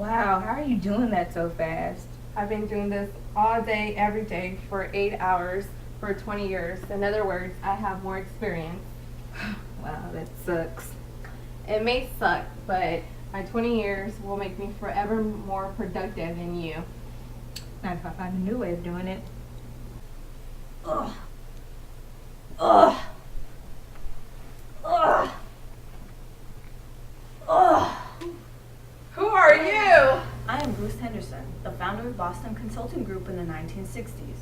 Wow, how are you doing that so fast? I've been doing this all day, every day for 8 hours for 20 years. In other words, I have more experience. Wow, that sucks. It may suck, but my 20 years will make me forever more productive than you. Not if I find a new way of doing it. Ugh. Ugh. Ugh. Ugh. Who are you? I am Bruce Henderson, the founder of Boston Consulting Group in the 1960s.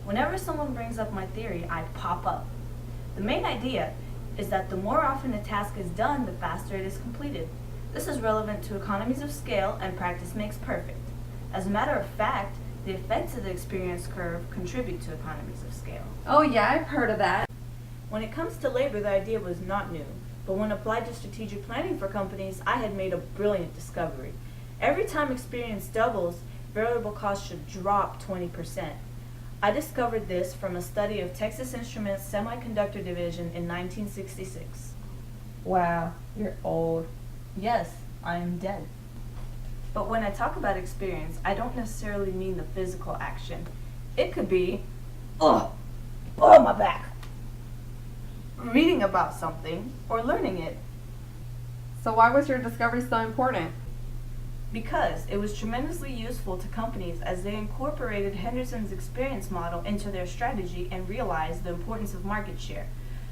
Whenever someone brings up my theory, I pop up. The main idea is that the more often a task is done, the faster it is completed. This is relevant to economies of scale, and practice makes perfect. As a matter of fact, the effects of the experience curve contribute to economies of scale. Oh yeah, I've heard of that. When it comes to labor, the idea was not new, but when applied to strategic planning for companies, I had made a brilliant discovery. Every time experience doubles, variable costs should drop 20%. I discovered this from a study of Texas Instruments Semiconductor Division in 1966. Wow, you're old. Yes, I am dead. But when I talk about experience, I don't necessarily mean the physical action. It could be, oh, my back. Reading about something or learning it. So why was your discovery so important? Because it was tremendously useful to companies as they incorporated Henderson's experience model into their strategy and realized the importance of market share.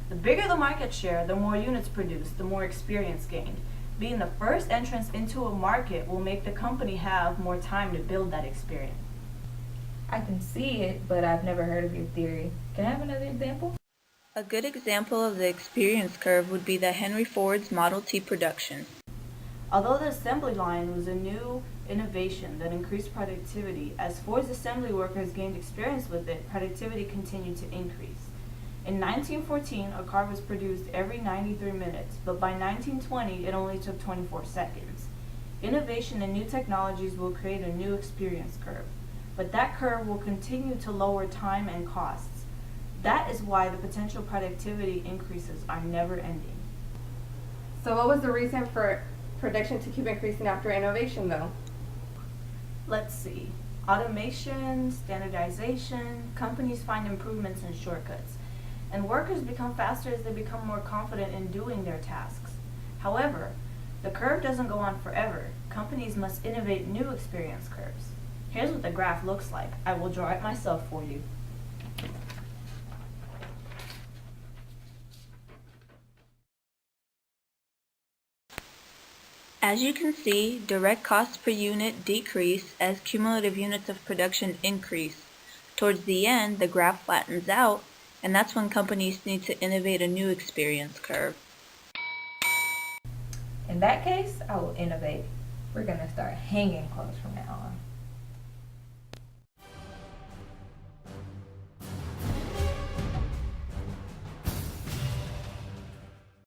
The bigger the market share, the more units produced, the more experience gained. Being the first entrance into a market will make the company have more time to build that experience. I can see it, but I've never heard of your theory. Can I have another example? A good example of the experience curve would be the Henry Ford's Model T production. Although the assembly line was a new innovation that increased productivity, as Ford's assembly workers gained experience with it, productivity continued to increase. In 1914, a car was produced every 93 minutes, but by 1920, it only took 24 seconds. Innovation and new technologies will create a new experience curve, but that curve will continue to lower time and costs. That is why the potential productivity increases are never ending. So what was the reason for production to keep increasing after innovation though? Let's see. Automation, standardization, companies find improvements and shortcuts, and workers become faster as they become more confident in doing their tasks. However, the curve doesn't go on forever. Companies must innovate new experience curves. Here's what the graph looks like. I will draw it myself for you. As you can see, direct costs per unit decrease as cumulative units of production increase. Towards the end, the graph flattens out, and that's when companies need to innovate a new experience curve. In that case, I will innovate. We're gonna start hanging clothes from now on.